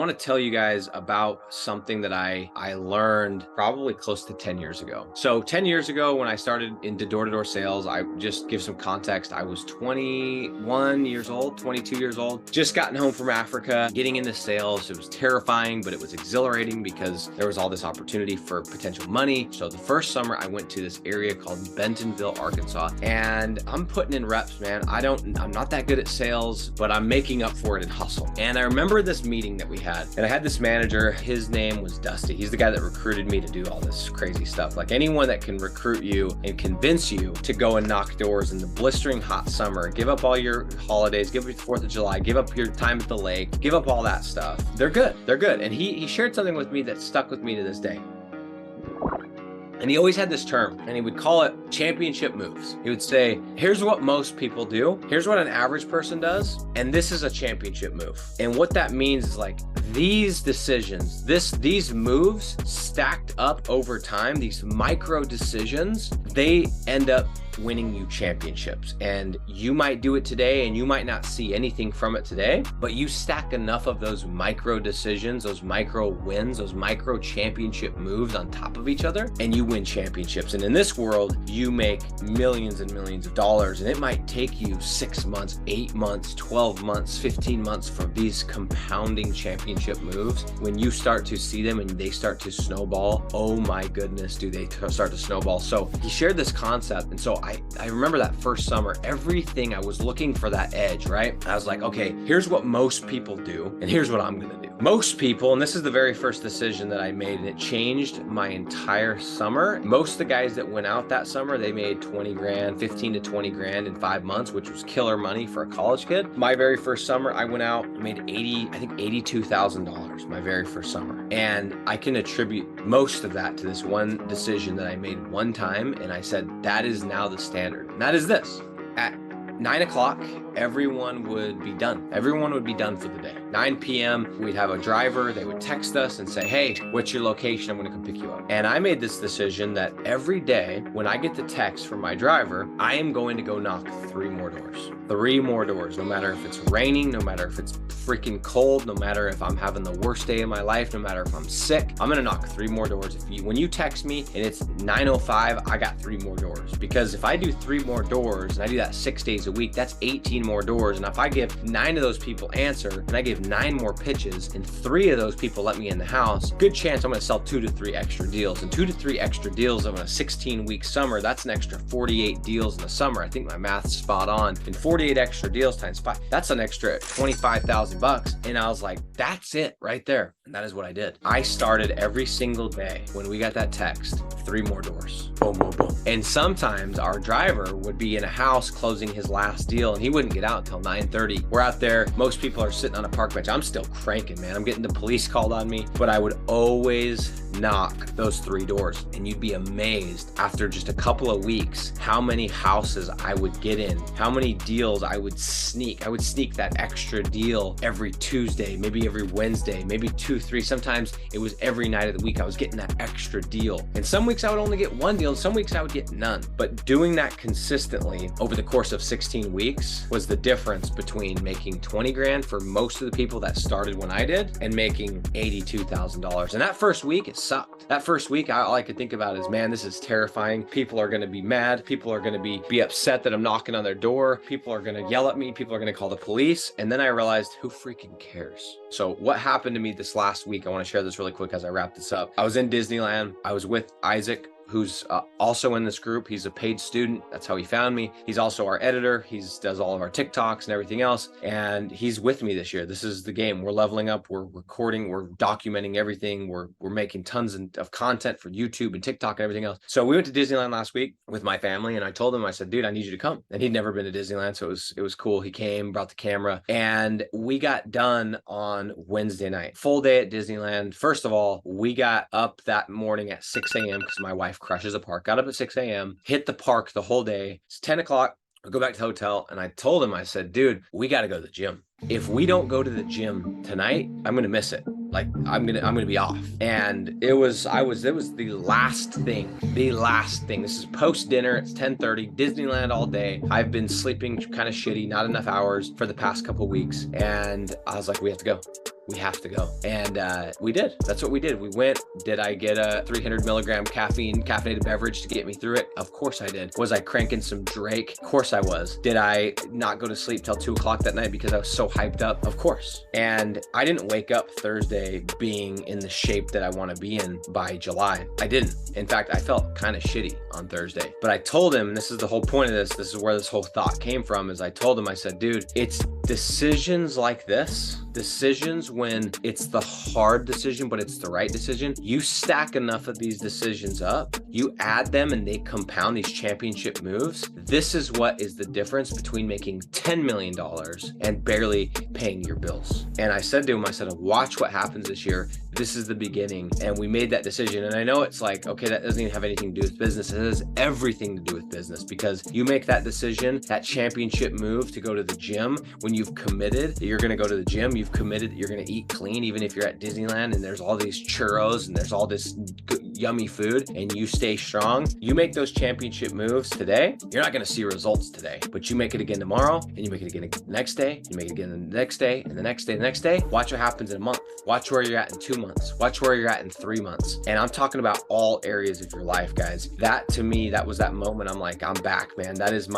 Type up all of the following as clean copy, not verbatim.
want to tell you guys about something that I learned probably close to 10 years ago. So 10 years ago, when I started into door-to-door sales, I just give some context. I was 21 years old, 22 years old, just gotten home from Africa, getting into sales. It was terrifying, but it was exhilarating because there was all this opportunity for potential money. So the first summer I went to this area called Bentonville, Arkansas, and I'm putting in reps, man. I'm not that good at sales, but I'm making up for it in hustle. And I remember this meeting that we had, and I had this manager. His name was Dusty. He's the guy that recruited me to do all this crazy stuff. Like anyone that can recruit you and convince you to go and knock doors in the blistering hot summer, give up all your holidays, give up your 4th of July, give up your time at the lake, give up all that stuff. They're good. They're good. And he shared something with me that stuck with me to this day. And he always had this term, and he would call it championship moves. He would say, here's what most people do. Here's what an average person does. And this is a championship move. And what that means is like these decisions, these moves stacked up over time, these micro decisions, they end up winning you championships. And you might do it today and you might not see anything from it today, but you stack enough of those micro decisions, those micro wins, those micro championship moves on top of each other, and you win championships. And in this world, you make millions and millions of dollars, and it might take you 6 months, 8 months, 12 months, 15 months for these compounding championship moves. When you start to see them and they start to snowball, oh my goodness, do they start to snowball. So he shared this concept. And so I remember that first summer, everything, I was looking for that edge, right? I was like, okay, here's what most people do, and here's what I'm gonna do. Most people, and this is the very first decision that I made, and it changed my entire summer. Most of the guys that went out that summer, they made 20 grand, 15 to 20 grand in 5 months, which was killer money for a college kid. My very first summer, I went out, made $82,000 my very first summer. And I can attribute most of that to this one decision that I made one time. And I said, that is now the standard. And that is this: at 9 o'clock, everyone would be done. Everyone would be done for the day. 9 p.m., we'd have a driver. They would text us and say, hey, what's your location? I'm going to come pick you up. And I made this decision that every day when I get the text from my driver, I am going to go knock 3 more doors. 3 more doors, no matter if it's raining, no matter if it's freaking cold, no matter if I'm having the worst day of my life, no matter if I'm sick, I'm going to knock 3 more doors. When you text me and it's 9:05, I got 3 more doors. Because if I do 3 more doors and I do that 6 days a week, that's 18 more doors. And if I give 9 of those people answer and I give 9 more pitches and 3 of those people let me in the house, good chance I'm going to sell 2 to 3 extra deals. And 2 to 3 extra deals of a 16-week summer, that's an extra 48 deals in the summer. I think my math's spot on. And 48 extra deals times 5, that's an extra $25,000. And I was like, that's it right there. And that is what I did. I started every single day when we got that text, 3 more doors. Boom, boom, boom. And sometimes our driver would be in a house closing his last deal and he wouldn't get out until 9:30. We're out there. Most people are sitting on a park bench. I'm still cranking, man. I'm getting the police called on me, but I would always knock those 3 doors. And you'd be amazed after just a couple of weeks, how many houses I would get in, how many deals I would sneak. I would sneak that extra deal every Tuesday, maybe every Wednesday, maybe 2, 3. Sometimes it was every night of the week I was getting that extra deal. And some weeks I would only get 1 deal and some weeks I would get none. But doing that consistently over the course of 16 weeks was the difference between making 20 grand for most of the people that started when I did and making $82,000. And that first week, it sucked. That first week, all I could think about is, man, this is terrifying. People are going to be mad. People are going to be upset that I'm knocking on their door. People are going to yell at me. People are going to call the police. And then I realized, who freaking cares? So what happened to me this last week, I want to share this really quick as I wrap this up. I was in Disneyland. I was with Isaac, who's also in this group. He's a paid student. That's how he found me. He's also our editor. He does all of our TikToks and everything else. And he's with me this year. This is the game. We're leveling up. We're recording. We're documenting everything. We're making tons of content for YouTube and TikTok and everything else. So we went to Disneyland last week with my family, and I told him, I said, dude, I need you to come. And he'd never been to Disneyland. So it was cool. He came, brought the camera, and we got done on Wednesday night. Full day at Disneyland. First of all, we got up that morning at 6 a.m. because my wife crushes a park. Got up at 6 a.m., hit the park the whole day. It's 10 o'clock. I go back to the hotel and I told him, I said, dude, we got to go to the gym. If we don't go to the gym tonight, I'm going to miss it. Like I'm going to be off. And it was the last thing. This is post dinner. It's 10:30, Disneyland all day. I've been sleeping kind of shitty, not enough hours for the past couple weeks. And I was like, we have to go. We have to go. And we did. That's what we did. We went. Did I get a 300 milligram caffeinated beverage to get me through it? Of course I did. Was I cranking some Drake? Of course I was. Did I not go to sleep till 2 o'clock that night because I was so hyped up? Of course. And I didn't wake up Thursday being in the shape that I want to be in by July. I didn't. In fact, I felt kind of shitty on Thursday. But I told him, and this is the whole point of this is where this whole thought came from, is I told him, I said, dude, it's decisions like this, decisions when it's the hard decision, but it's the right decision. You stack enough of these decisions up, you add them and they compound these championship moves. This is what is the difference between making $10 million and barely paying your bills. And I said to him, I said, watch what happens this year. This is the beginning. And we made that decision. And I know it's like, okay, that doesn't even have anything to do with business. It has everything to do with business, because you make that decision, that championship move to go to the gym. When you've committed that you're going to go to the gym, you've committed that you're going to eat clean, even if you're at Disneyland and there's all these churros and there's all this yummy food, and you stay strong. You make those championship moves today. You're not going to see results today, but you make it again tomorrow, and you make it again the next day. You make it again the next day, and the next day, the next day. Watch what happens in a month. Watch where you're at in 2 months. Watch where you're at in 3 months. And I'm talking about all areas of your life, guys. That to me, that was that moment. I'm like, I'm back, man. That is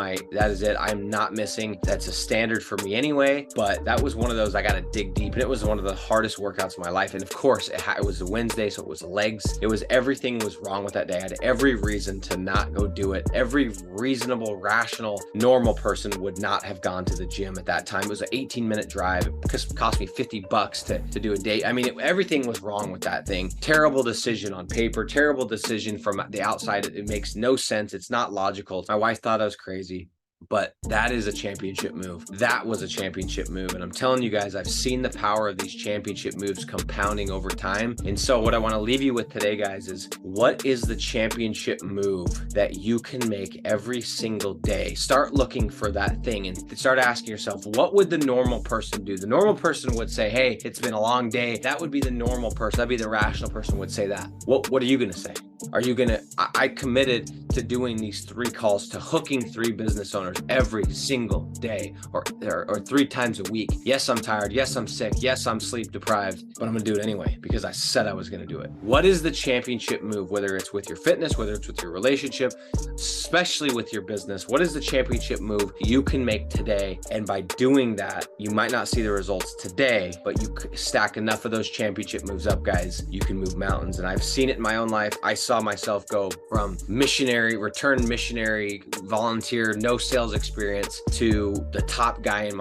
it. I'm not missing. That's a standard for me anyway. But that was one of those, I got to dig deep. And it was one of the hardest workouts of my life. And of course, it was a Wednesday, so it was legs. It was everything was wrong with that day. I had every reason to not go do it. Every reasonable, rational, normal person would not have gone to the gym at that time. It was an 18-minute drive. It cost me $50 to do a day. I mean, everything was wrong with that thing. Terrible decision on paper, terrible decision from the outside. It makes no sense. It's not logical. My wife thought I was crazy. But that is a championship move. That was a championship move. And I'm telling you guys, I've seen the power of these championship moves compounding over time. And so what I want to leave you with today, guys, is what is the championship move that you can make every single day? Start looking for that thing and start asking yourself, what would the normal person do? The normal person would say, hey, it's been a long day. That would be the normal person. That'd be the rational person would say that. What are you going to say? Are you going to, I committed to doing these 3 calls, to hooking 3 business owners every single day or 3 times a week. Yes, I'm tired. Yes, I'm sick. Yes, I'm sleep deprived, but I'm going to do it anyway because I said I was going to do it. What is the championship move, whether it's with your fitness, whether it's with your relationship, especially with your business? What is the championship move you can make today? And by doing that, you might not see the results today, but you stack enough of those championship moves up, guys, you can move mountains. And I've seen it in my own life. I saw myself go from return missionary, volunteer, no sales experience to the top guy in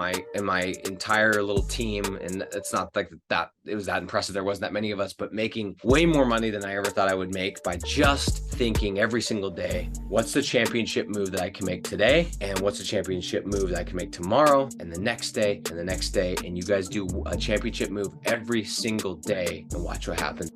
my entire little team. And it's not like that it was that impressive. There wasn't that many of us, but making way more money than I ever thought I would make by just thinking every single day, what's the championship move that I can make today? And what's the championship move that I can make tomorrow and the next day and the next day? And you guys do a championship move every single day and watch what happens.